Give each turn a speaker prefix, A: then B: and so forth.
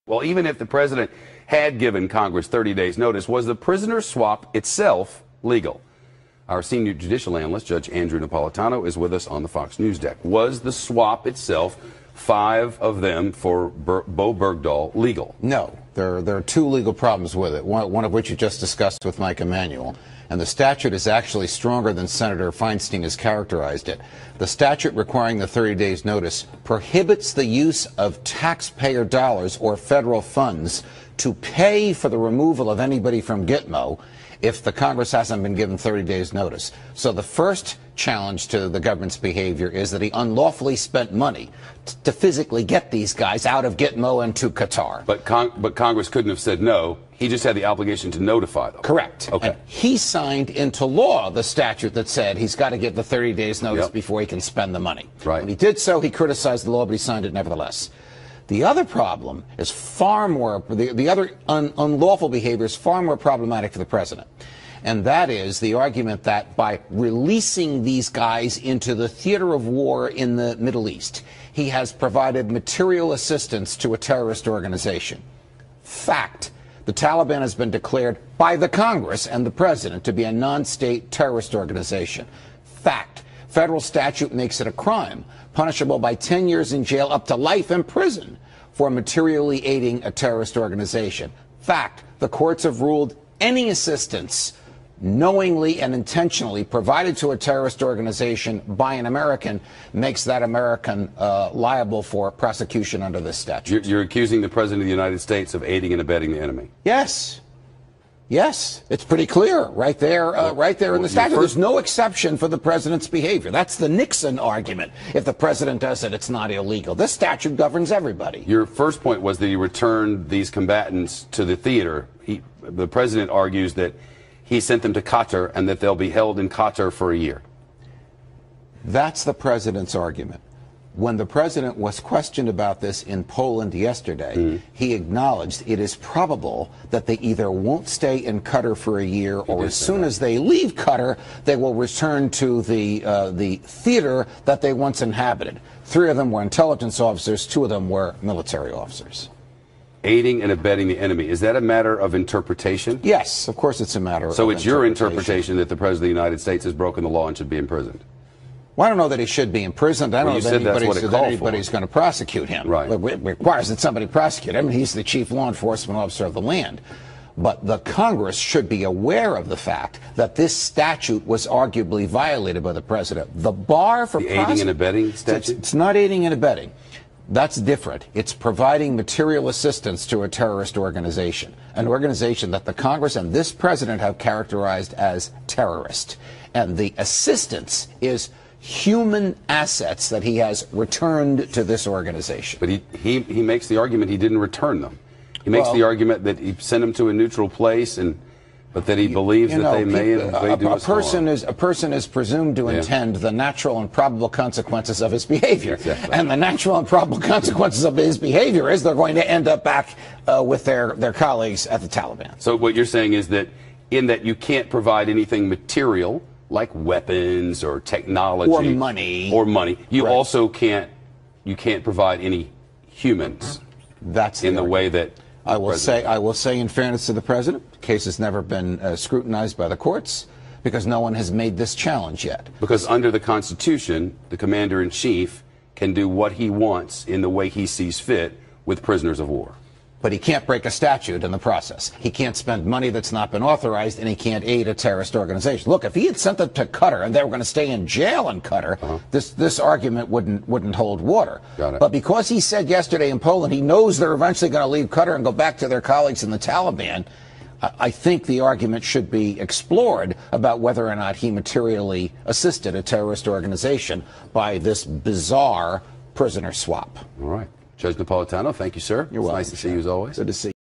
A: Well, even if the president had given Congress 30 days notice, was the prisoner swap itself legal? Our senior judicial analyst, Judge Andrew Napolitano, is with us on the Fox News deck. Was the swap itself, 5 of them for Bo Bergdahl, legal?
B: No. There are 2 legal problems with it, one of which you just discussed with Mike Emanuel. And the statute is actually stronger than Senator Feinstein has characterized it. The statute requiring the 30 days notice prohibits the use of taxpayer dollars or federal funds to pay for the removal of anybody from Gitmo if the Congress hasn't been given 30 days notice. So the first challenge to the government's behavior is that he unlawfully spent money to physically get these guys out of Gitmo and to Qatar.
A: But Congress couldn't have said no. He just had the obligation to notify them.
B: Correct.
A: Okay.
B: And he signed into law the statute that said he's got to give the 30 days notice before he can spend the money.
A: Right.
B: When he did so, he criticized the law, but he signed it nevertheless. The other problem is far more, the other unlawful behavior is far more problematic for the president. And that is the argument that by releasing these guys into the theater of war in the Middle East, he has provided material assistance to a terrorist organization. Fact. The Taliban has been declared by the Congress and the president to be a non-state terrorist organization. Fact. Federal statute makes it a crime, punishable by 10 years in jail up to life in prison for materially aiding a terrorist organization. Fact. The courts have ruled any assistance knowingly and intentionally provided to a terrorist organization by an American makes that American liable for prosecution under this statute.
A: You're accusing the President of the United States of aiding and abetting the enemy?
B: Yes. Yes. It's pretty clear right there, in the statute. There's no exception for the president's behavior. That's the Nixon argument. If the president does it, it's not illegal. This statute governs everybody.
A: Your first point was that he returned these combatants to the theater. The president argues that he sent them to Qatar and that they'll be held in Qatar for a year.
B: That's the president's argument. When the president was questioned about this in Poland yesterday, he acknowledged it is probable that they either won't stay in Qatar for a year or as soon as they leave Qatar, they will return to the theater that they once inhabited. 3 of them were intelligence officers, 2 of them were military officers.
A: Aiding and abetting the enemy. Is that a matter of interpretation?
B: Yes, of course it's a matter of
A: interpretation. So it's your interpretation that the President of the United States has broken the law and should be imprisoned?
B: Well, I don't know that he should be imprisoned. I don't know that anybody's going to prosecute him.
A: Right.
B: It requires that somebody prosecute him. He's the chief law enforcement officer of the land. But the Congress should be aware of the fact that this statute was arguably violated by the president. The bar for
A: aiding and abetting statute?
B: It's not aiding and abetting. That's different. It's providing material assistance to a terrorist organization, an organization that the Congress and this president have characterized as terrorist. And the assistance is human assets that he has returned to this organization.
A: But he makes the argument he didn't return them. He makes the argument that he sent them to a neutral place, but that he believes that they may do us harm.
B: A person is presumed to intend the natural and probable consequences of his behavior.
A: Exactly.
B: And the natural and probable consequences of his behavior is they're going to end up back with their colleagues at the Taliban.
A: So what you're saying is that in that you can't provide anything material like weapons or technology
B: or money.
A: You also can't provide any humans.
B: That's
A: in the way that
B: I will say in fairness to the president, the case has never been scrutinized by the courts because no one has made this challenge yet.
A: Because under the Constitution, the commander-in-chief can do what he wants in the way he sees fit with prisoners of war.
B: But he can't break a statute in the process. He can't spend money that's not been authorized, and he can't aid a terrorist organization. Look, if he had sent them to Qatar and they were going to stay in jail in Qatar, this argument wouldn't hold water.
A: Got it.
B: But because he said yesterday in Poland he knows they're eventually going to leave Qatar and go back to their colleagues in the Taliban, I think the argument should be explored about whether or not he materially assisted a terrorist organization by this bizarre prisoner swap.
A: All right. Judge Napolitano, thank you, sir.
B: You're welcome.
A: Nice to see you as always.
B: Good to see you.